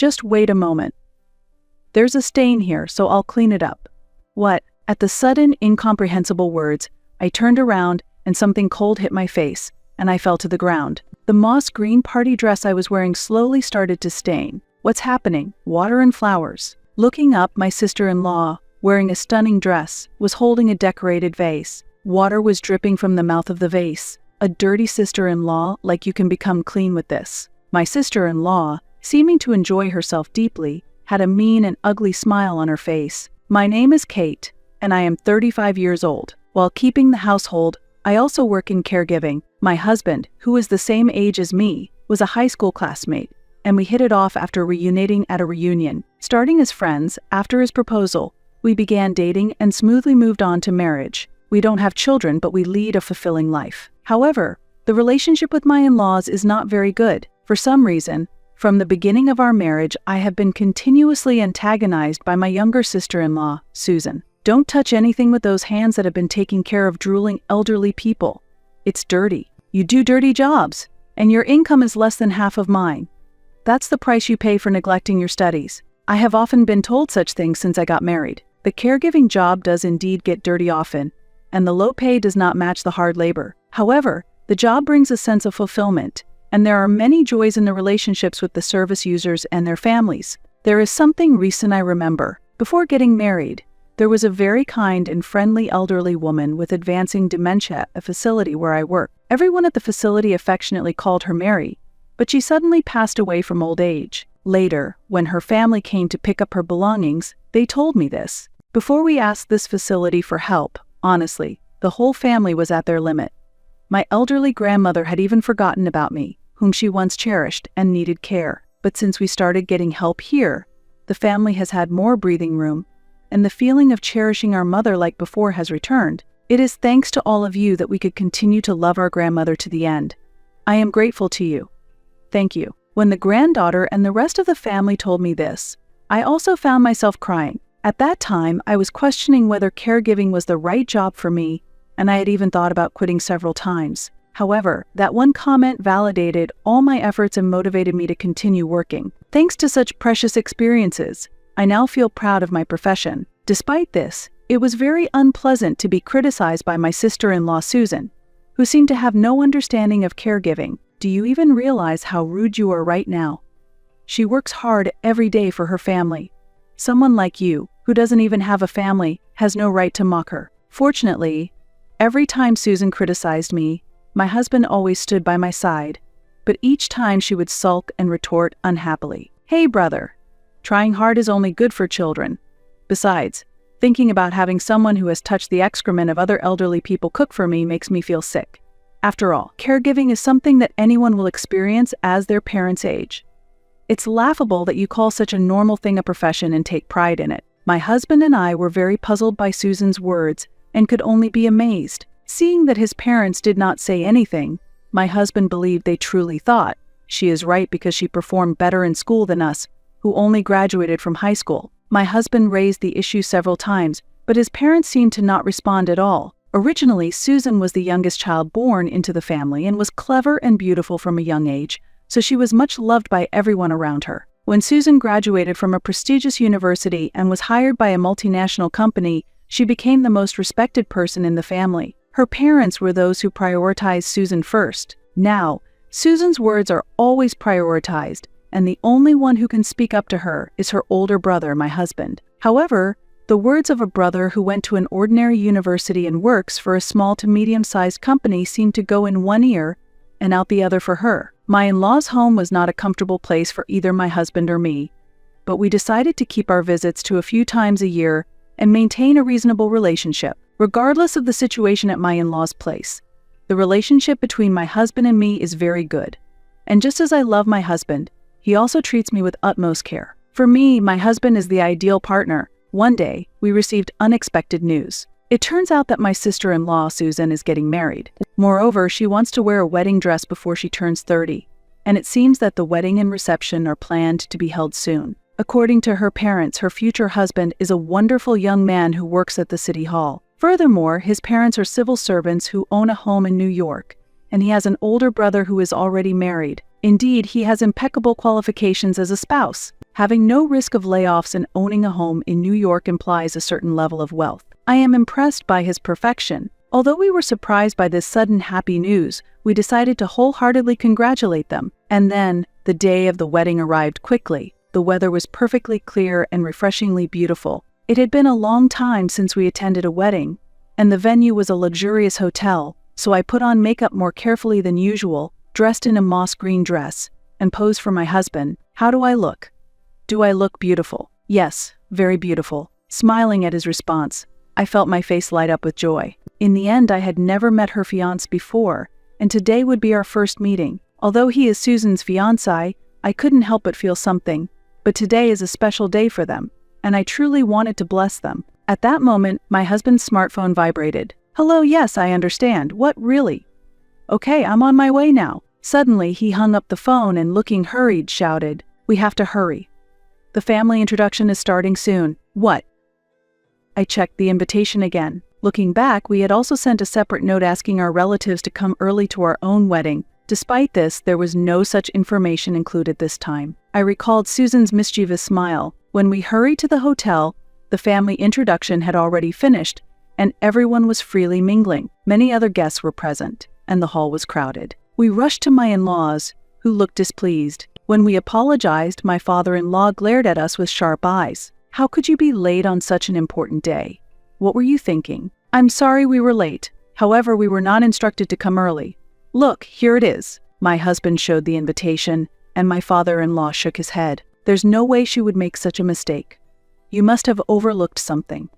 Just wait a moment. There's a stain here, so I'll clean it up. What? At the sudden, incomprehensible words, I turned around and something cold hit my face, and I fell to the ground. The moss green party dress I was wearing slowly started to stain. What's happening? Water and flowers. Looking up, my sister-in-law, wearing a stunning dress, was holding a decorated vase. Water was dripping from the mouth of the vase. A dirty sister-in-law, like you can become clean with this. My sister-in-law, seeming to enjoy herself deeply, had a mean and ugly smile on her face. My name is Kate, and I am 35 years old. While keeping the household, I also work in caregiving. My husband, who is the same age as me, was a high school classmate, and we hit it off after reuniting at a reunion. Starting as friends, after his proposal, we began dating and smoothly moved on to marriage. We don't have children, but we lead a fulfilling life. However, the relationship with my in-laws is not very good. For some reason, from the beginning of our marriage, I have been continuously antagonized by my younger sister-in-law, Susan. Don't touch anything with those hands that have been taking care of drooling elderly people. It's dirty. You do dirty jobs, and your income is less than half of mine. That's the price you pay for neglecting your studies. I have often been told such things since I got married. The caregiving job does indeed get dirty often, and the low pay does not match the hard labor. However, the job brings a sense of fulfillment, and there are many joys in the relationships with the service users and their families. There is something recent I remember. Before getting married, there was a very kind and friendly elderly woman with advancing dementia at a facility where I work. Everyone at the facility affectionately called her Mary, but she suddenly passed away from old age. Later, when her family came to pick up her belongings, they told me this. Before we asked this facility for help, honestly, the whole family was at their limit. My elderly grandmother had even forgotten about me, whom she once cherished and needed care. But since we started getting help here, the family has had more breathing room, and the feeling of cherishing our mother like before has returned. It is thanks to all of you that we could continue to love our grandmother to the end. I am grateful to you. Thank you. When the granddaughter and the rest of the family told me this, I also found myself crying. At that time, I was questioning whether caregiving was the right job for me, and I had even thought about quitting several times. However, that one comment validated all my efforts and motivated me to continue working. Thanks to such precious experiences, I now feel proud of my profession. Despite this, it was very unpleasant to be criticized by my sister-in-law Susan, who seemed to have no understanding of caregiving. Do you even realize how rude you are right now? She works hard every day for her family. Someone like you, who doesn't even have a family, has no right to mock her. Fortunately, every time Susan criticized me, my husband always stood by my side, but each time she would sulk and retort unhappily. Hey brother, trying hard is only good for children. Besides, thinking about having someone who has touched the excrement of other elderly people cook for me makes me feel sick. After all, caregiving is something that anyone will experience as their parents age. It's laughable that you call such a normal thing a profession and take pride in it. My husband and I were very puzzled by Susan's words and could only be amazed. Seeing that his parents did not say anything, my husband believed they truly thought, she is right because she performed better in school than us, who only graduated from high school. My husband raised the issue several times, but his parents seemed to not respond at all. Originally, Susan was the youngest child born into the family and was clever and beautiful from a young age, so she was much loved by everyone around her. When Susan graduated from a prestigious university and was hired by a multinational company, she became the most respected person in the family. Her parents were those who prioritized Susan first. Now, Susan's words are always prioritized, and the only one who can speak up to her is her older brother, my husband. However, the words of a brother who went to an ordinary university and works for a small to medium-sized company seemed to go in one ear and out the other for her. My in-laws' home was not a comfortable place for either my husband or me, but we decided to keep our visits to a few times a year and maintain a reasonable relationship. Regardless of the situation at my in-laws' place, the relationship between my husband and me is very good. And just as I love my husband, he also treats me with utmost care. For me, my husband is the ideal partner. One day, we received unexpected news. It turns out that my sister-in-law, Susan, is getting married. Moreover, she wants to wear a wedding dress before she turns 30, and it seems that the wedding and reception are planned to be held soon. According to her parents, her future husband is a wonderful young man who works at the city hall. Furthermore, his parents are civil servants who own a home in New York, and he has an older brother who is already married. Indeed, he has impeccable qualifications as a spouse. Having no risk of layoffs and owning a home in New York implies a certain level of wealth. I am impressed by his perfection. Although we were surprised by this sudden happy news, we decided to wholeheartedly congratulate them. And then, the day of the wedding arrived quickly. The weather was perfectly clear and refreshingly beautiful. It had been a long time since we attended a wedding, and the venue was a luxurious hotel, so I put on makeup more carefully than usual, dressed in a moss green dress, and posed for my husband. How do I look? Do I look beautiful? Yes, very beautiful. Smiling at his response, I felt my face light up with joy. In the end, I had never met her fiancé before, and today would be our first meeting. Although he is Susan's fiancé, I couldn't help but feel something. But today is a special day for them, and I truly wanted to bless them. At that moment, my husband's smartphone vibrated. Hello, yes, I understand. What, really? Okay, I'm on my way now. Suddenly, he hung up the phone and, looking hurried, shouted, We have to hurry. The family introduction is starting soon. What? I checked the invitation again. Looking back, we had also sent a separate note asking our relatives to come early to our own wedding. Despite this, there was no such information included this time. I recalled Susan's mischievous smile. When we hurried to the hotel, the family introduction had already finished, and everyone was freely mingling. Many other guests were present, and the hall was crowded. We rushed to my in-laws, who looked displeased. When we apologized, my father-in-law glared at us with sharp eyes. How could you be late on such an important day? What were you thinking? I'm sorry we were late. However, we were not instructed to come early. Look, here it is. My husband showed the invitation, and my father-in-law shook his head. There's no way she would make such a mistake. You must have overlooked something.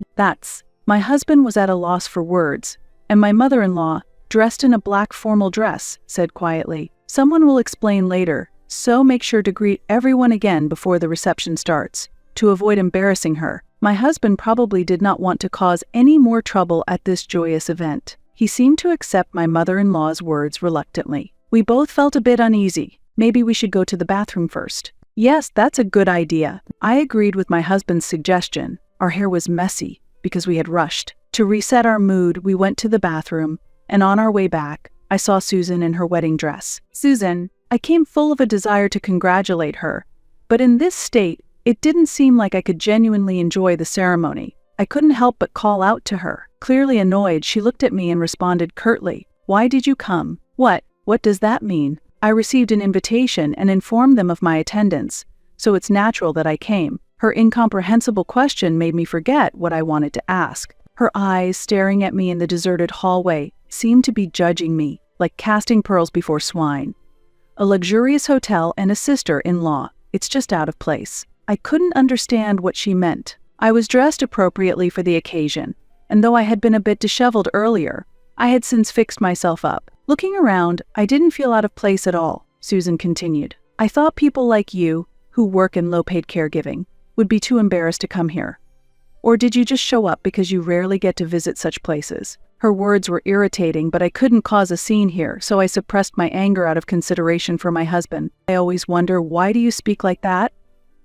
My husband was at a loss for words, and my mother-in-law, dressed in a black formal dress, said quietly, Someone will explain later, so make sure to greet everyone again before the reception starts, to avoid embarrassing her. My husband probably did not want to cause any more trouble at this joyous event. He seemed to accept my mother-in-law's words reluctantly. We both felt a bit uneasy. Maybe we should go to the bathroom first. Yes, that's a good idea. I agreed with my husband's suggestion. Our hair was messy because we had rushed. To reset our mood, we went to the bathroom, and on our way back, I saw Susan in her wedding dress. Susan, I came full of a desire to congratulate her, but in this state, it didn't seem like I could genuinely enjoy the ceremony. I couldn't help but call out to her. Clearly annoyed, she looked at me and responded curtly, Why did you come? What does that mean? I received an invitation and informed them of my attendance, so it's natural that I came. Her incomprehensible question made me forget what I wanted to ask. Her eyes, staring at me in the deserted hallway, seemed to be judging me, like casting pearls before swine. A luxurious hotel and a sister-in-law. It's just out of place. I couldn't understand what she meant. I was dressed appropriately for the occasion, and though I had been a bit disheveled earlier, I had since fixed myself up. Looking around, I didn't feel out of place at all, Susan continued. I thought people like you, who work in low-paid caregiving, would be too embarrassed to come here. Or did you just show up because you rarely get to visit such places? Her words were irritating, but I couldn't cause a scene here, so I suppressed my anger out of consideration for my husband. I always wonder, why do you speak like that?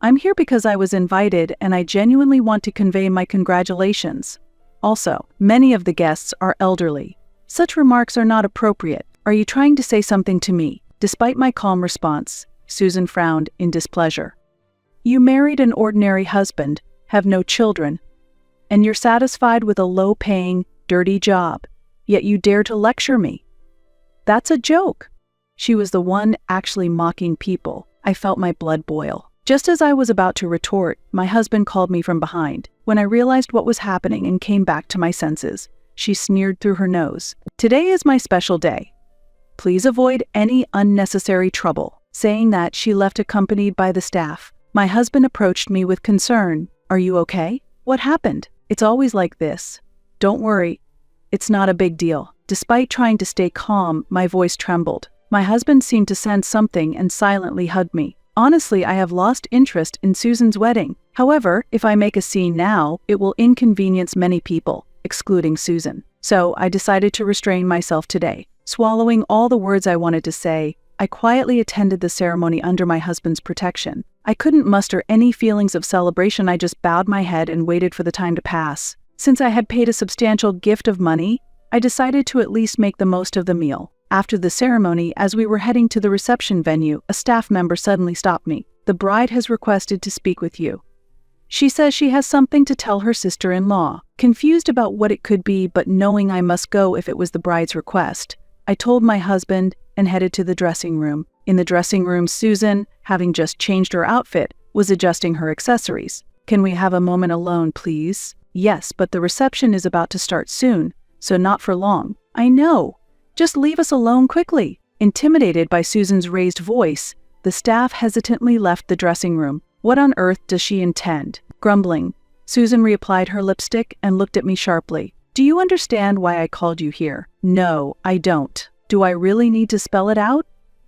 I'm here because I was invited, and I genuinely want to convey my congratulations. Also, many of the guests are elderly. Such remarks are not appropriate. Are you trying to say something to me? Despite my calm response, Susan frowned in displeasure. You married an ordinary husband, have no children, and you're satisfied with a low-paying, dirty job, yet you dare to lecture me. That's a joke. She was the one actually mocking people. I felt my blood boil. Just as I was about to retort, my husband called me from behind. When I realized what was happening and came back to my senses, she sneered through her nose. Today is my special day. Please avoid any unnecessary trouble. Saying that, she left accompanied by the staff. My husband approached me with concern. Are you okay? What happened? It's always like this. Don't worry. It's not a big deal. Despite trying to stay calm, my voice trembled. My husband seemed to sense something and silently hugged me. Honestly, I have lost interest in Susan's wedding. However, if I make a scene now, it will inconvenience many people, excluding Susan. So I decided to restrain myself today. Swallowing all the words I wanted to say, I quietly attended the ceremony under my husband's protection. I couldn't muster any feelings of celebration. I just bowed my head and waited for the time to pass. Since I had paid a substantial gift of money, I decided to at least make the most of the meal. After the ceremony, as we were heading to the reception venue, a staff member suddenly stopped me. The bride has requested to speak with you. She says she has something to tell her sister-in-law. Confused about what it could be, but knowing I must go if it was the bride's request, I told my husband and headed to the dressing room. In the dressing room, Susan, having just changed her outfit, was adjusting her accessories. "Can we have a moment alone, please?" "Yes, but the reception is about to start soon, so not for long." "I know. Just leave us alone quickly." Intimidated by Susan's raised voice, the staff hesitantly left the dressing room. What on earth does she intend? Grumbling, Susan reapplied her lipstick and looked at me sharply. "Do you understand why I called you here?" "No, I don't." "Do I really need to spell it out?"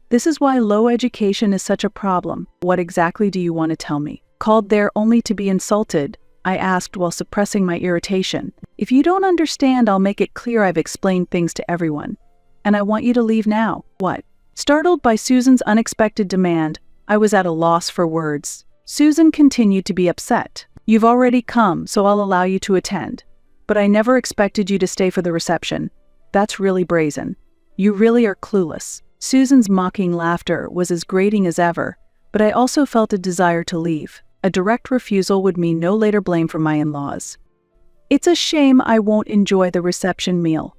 "This is why low education is such a problem." "What exactly do you want to tell me?" "Called there only to be insulted," I asked while suppressing my irritation. "If you don't understand, I'll make it clear I've explained things to everyone. And I want you to leave now." "What?" Startled by Susan's unexpected demand, I was at a loss for words. Susan continued to be upset. "You've already come, so I'll allow you to attend. But I never expected you to stay for the reception. That's really brazen. You really are clueless." Susan's mocking laughter was as grating as ever, but I also felt a desire to leave. A direct refusal would mean no later blame from my in-laws. "It's a shame I won't enjoy the reception meal.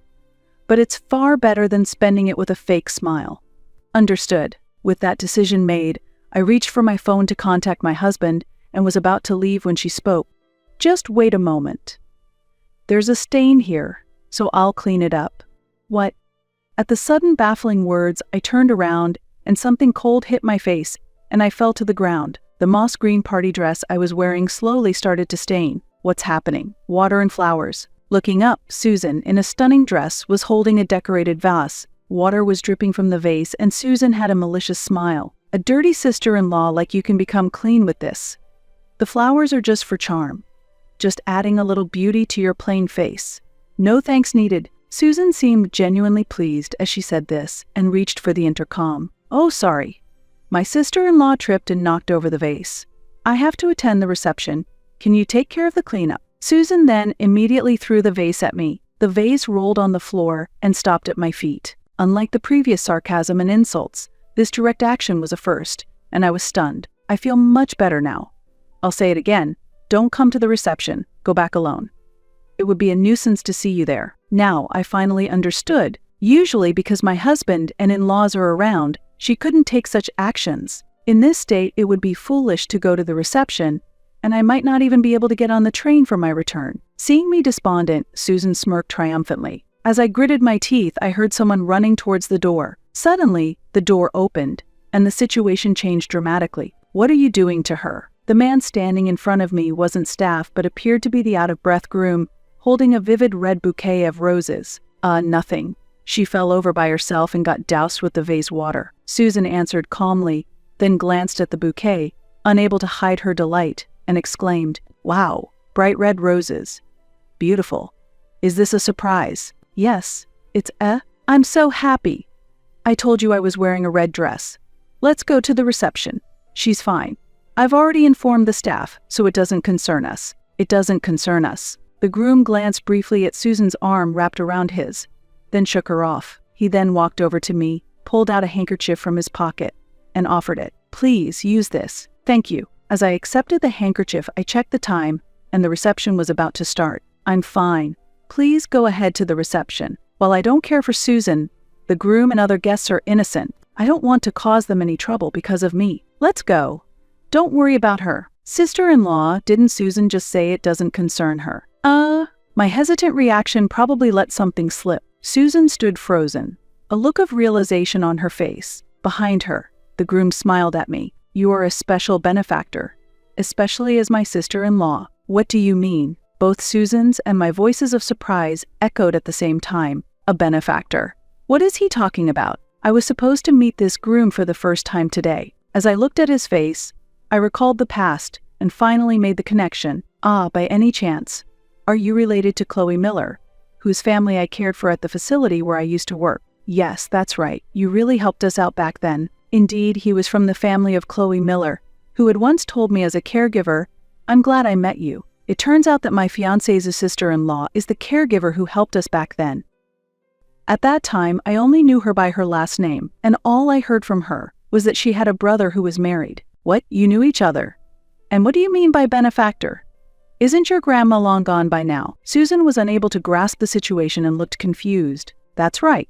But it's far better than spending it with a fake smile." "Understood." With that decision made, I reached for my phone to contact my husband and was about to leave when she spoke. "Just wait a moment. There's a stain here, so I'll clean it up." "What?" At the sudden baffling words, I turned around and something cold hit my face and I fell to the ground. The moss green party dress I was wearing slowly started to stain. "What's happening?" "Water and flowers." Looking up, Susan, in a stunning dress, was holding a decorated vase. Water was dripping from the vase and Susan had a malicious smile. "A dirty sister-in-law like you can become clean with this. The flowers are just for charm. Just adding a little beauty to your plain face. No thanks needed." Susan seemed genuinely pleased as she said this and reached for the intercom. "Oh, sorry. My sister-in-law tripped and knocked over the vase. I have to attend the reception. Can you take care of the cleanup?" Susan then immediately threw the vase at me. The vase rolled on the floor and stopped at my feet. Unlike the previous sarcasm and insults, this direct action was a first, and I was stunned. "I feel much better now. I'll say it again. Don't come to the reception. Go back alone. It would be a nuisance to see you there." Now I finally understood. Usually because my husband and in-laws are around, she couldn't take such actions. In this state, it would be foolish to go to the reception, and I might not even be able to get on the train for my return. Seeing me despondent, Susan smirked triumphantly. As I gritted my teeth, I heard someone running towards the door. Suddenly, the door opened, and the situation changed dramatically. "What are you doing to her?" The man standing in front of me wasn't staff but appeared to be the out-of-breath groom, holding a vivid red bouquet of roses. Nothing. She fell over by herself and got doused with the vase water." Susan answered calmly, then glanced at the bouquet, unable to hide her delight, and exclaimed, "Wow, bright red roses. Beautiful. Is this a surprise?" "Yes, I'm so happy. I told you I was wearing a red dress. Let's go to the reception." "She's fine. I've already informed the staff, so it doesn't concern us." "It doesn't concern us." The groom glanced briefly at Susan's arm wrapped around his, then shook her off. He then walked over to me, pulled out a handkerchief from his pocket, and offered it. "Please use this." "Thank you." As I accepted the handkerchief, I checked the time, and the reception was about to start. "I'm fine. Please go ahead to the reception. While I don't care for Susan, the groom and other guests are innocent. I don't want to cause them any trouble because of me. Let's go. Don't worry about her." "Sister-in-law, didn't Susan just say it doesn't concern her?" My hesitant reaction probably let something slip. Susan stood frozen, a look of realization on her face. Behind her, the groom smiled at me. "You are a special benefactor, especially as my sister-in-law." "What do you mean?" Both Susan's and my voices of surprise echoed at the same time. "A benefactor? What is he talking about?" I was supposed to meet this groom for the first time today. As I looked at his face, I recalled the past and finally made the connection. By any chance, are you related to Chloe Miller, whose family I cared for at the facility where I used to work?" "Yes, that's right. You really helped us out back then." Indeed, he was from the family of Chloe Miller, who had once told me as a caregiver, "I'm glad I met you." It turns out that my fiancé's sister-in-law is the caregiver who helped us back then. At that time, I only knew her by her last name, and all I heard from her was that she had a brother who was married. What, you knew each other? And what do you mean by benefactor? Isn't your grandma long gone by now? Susan was unable to grasp the situation and looked confused. That's right.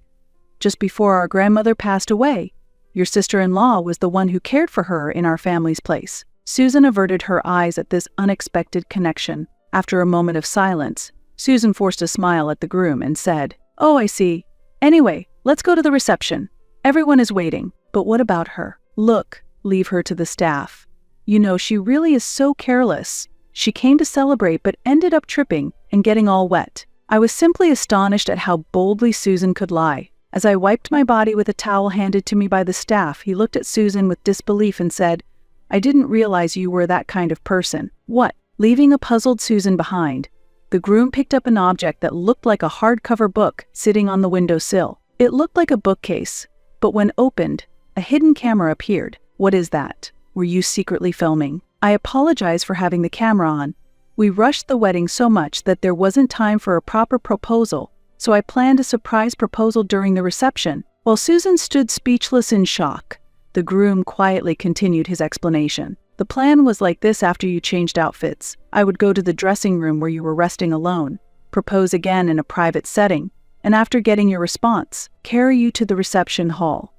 Just before our grandmother passed away, your sister-in-law was the one who cared for her in our family's place. Susan averted her eyes at this unexpected connection. After a moment of silence, Susan forced a smile at the groom and said, "Oh, I see. Anyway, let's go to the reception. Everyone is waiting." "But what about her?" "Look, leave her to the staff. You know, she really is so careless. She came to celebrate but ended up tripping and getting all wet." I was simply astonished at how boldly Susan could lie. As I wiped my body with a towel handed to me by the staff, he looked at Susan with disbelief and said, "I didn't realize you were that kind of person." "What?" Leaving a puzzled Susan behind, the groom picked up an object that looked like a hardcover book sitting on the windowsill. It looked like a bookcase, but when opened, a hidden camera appeared. "What is that? Were you secretly filming?" I apologize for having the camera on. We rushed the wedding so much that there wasn't time for a proper proposal, so I planned a surprise proposal during the reception. While Susan stood speechless in shock, the groom quietly continued his explanation. "The plan was like this: after you changed outfits, I would go to the dressing room where you were resting alone, propose again in a private setting, and after getting your response, carry you to the reception hall.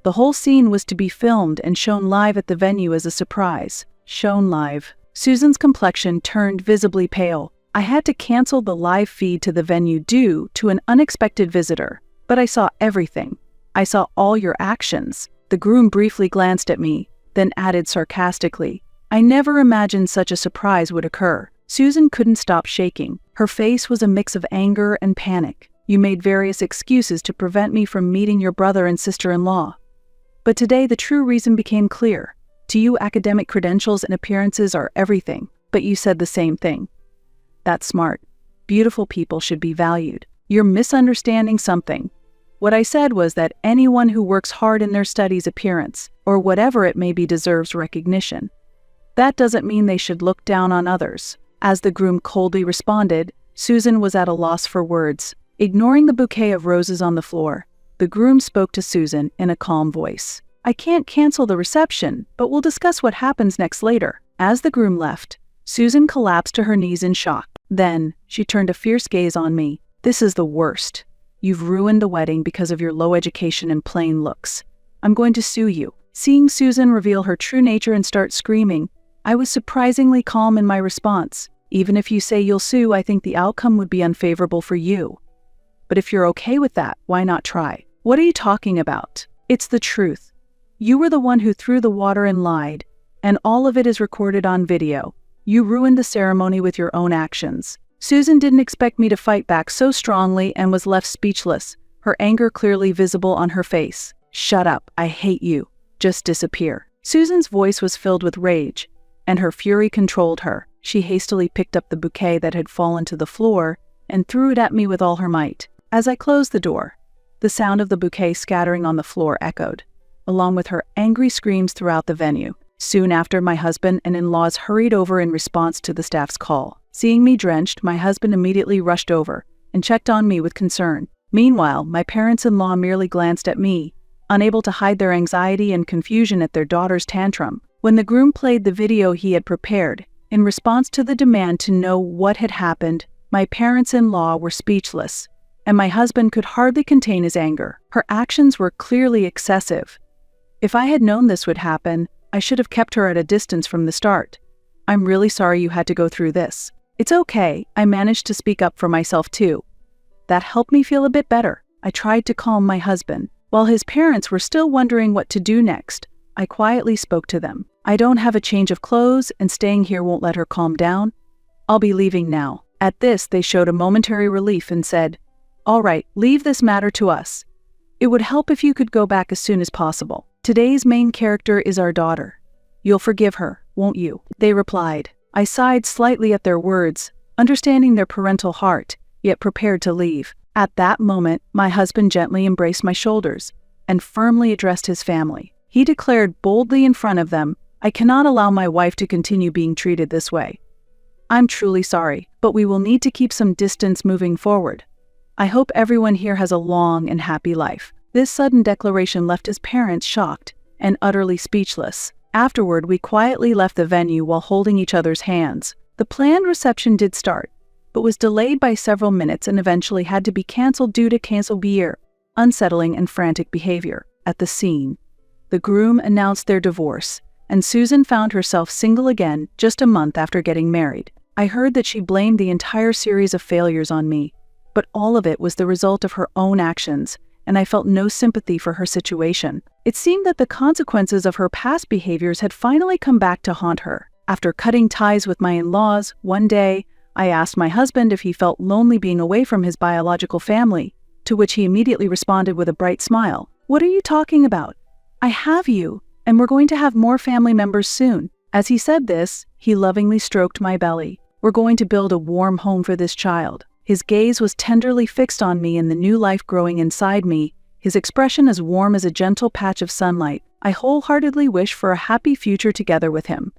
The whole scene was to be filmed and shown live at the venue as a surprise." Shown live. Susan's complexion turned visibly pale. I had to cancel the live feed to the venue due to an unexpected visitor, but I saw everything. "I saw all your actions." The groom briefly glanced at me, then added sarcastically, "I never imagined such a surprise would occur." Susan couldn't stop shaking. Her face was a mix of anger and panic. "You made various excuses to prevent me from meeting your brother and sister-in-law. But today the true reason became clear. To you, academic credentials and appearances are everything, but you said the same thing. That's smart. Beautiful people should be valued. You're misunderstanding something. What I said was that anyone who works hard in their studies' appearance, or whatever it may be, deserves recognition. That doesn't mean they should look down on others." As the groom coldly responded, Susan was at a loss for words. Ignoring the bouquet of roses on the floor, the groom spoke to Susan in a calm voice. "I can't cancel the reception, but we'll discuss what happens next later." As the groom left, Susan collapsed to her knees in shock. Then, she turned a fierce gaze on me. "This is the worst. You've ruined the wedding because of your low education and plain looks. I'm going to sue you." Seeing Susan reveal her true nature and start screaming, I was surprisingly calm in my response. "Even if you say you'll sue, I think the outcome would be unfavorable for you. But if you're okay with that, why not try?" "What are you talking about? It's the truth. You were the one who threw the water and lied, and all of it is recorded on video. You ruined the ceremony with your own actions." Susan didn't expect me to fight back so strongly and was left speechless, her anger clearly visible on her face. "Shut up, I hate you. Just disappear." Susan's voice was filled with rage, and her fury controlled her. She hastily picked up the bouquet that had fallen to the floor and threw it at me with all her might. As I closed the door, the sound of the bouquet scattering on the floor echoed, along with her angry screams throughout the venue. Soon after, my husband and in-laws hurried over in response to the staff's call. Seeing me drenched, my husband immediately rushed over and checked on me with concern. Meanwhile, my parents-in-law merely glanced at me, unable to hide their anxiety and confusion at their daughter's tantrum. When the groom played the video he had prepared, in response to the demand to know what had happened, my parents-in-law were speechless, and my husband could hardly contain his anger. Her actions were clearly excessive. If I had known this would happen, I should have kept her at a distance from the start. "I'm really sorry you had to go through this." "It's okay, I managed to speak up for myself too." That helped me feel a bit better. I tried to calm my husband. While his parents were still wondering what to do next, I quietly spoke to them. "I don't have a change of clothes, and staying here won't let her calm down. I'll be leaving now." At this, they showed a momentary relief and said, "All right, leave this matter to us. It would help if you could go back as soon as possible. Today's main character is our daughter. You'll forgive her, won't you?" They replied. I sighed slightly at their words, understanding their parental heart, yet prepared to leave. At that moment, my husband gently embraced my shoulders and firmly addressed his family. He declared boldly in front of them, "I cannot allow my wife to continue being treated this way. I'm truly sorry, but we will need to keep some distance moving forward. I hope everyone here has a long and happy life." This sudden declaration left his parents shocked and utterly speechless. Afterward, we quietly left the venue while holding each other's hands. The planned reception did start, but was delayed by several minutes and eventually had to be canceled due to cancel beer, unsettling and frantic behavior. At the scene, the groom announced their divorce, and Susan found herself single again just a month after getting married. I heard that she blamed the entire series of failures on me, but all of it was the result of her own actions, and I felt no sympathy for her situation. It seemed that the consequences of her past behaviors had finally come back to haunt her. After cutting ties with my in-laws, one day, I asked my husband if he felt lonely being away from his biological family, to which he immediately responded with a bright smile. "What are you talking about? I have you, and we're going to have more family members soon." As he said this, he lovingly stroked my belly. "We're going to build a warm home for this child." His gaze was tenderly fixed on me and the new life growing inside me, his expression as warm as a gentle patch of sunlight. I wholeheartedly wish for a happy future together with him.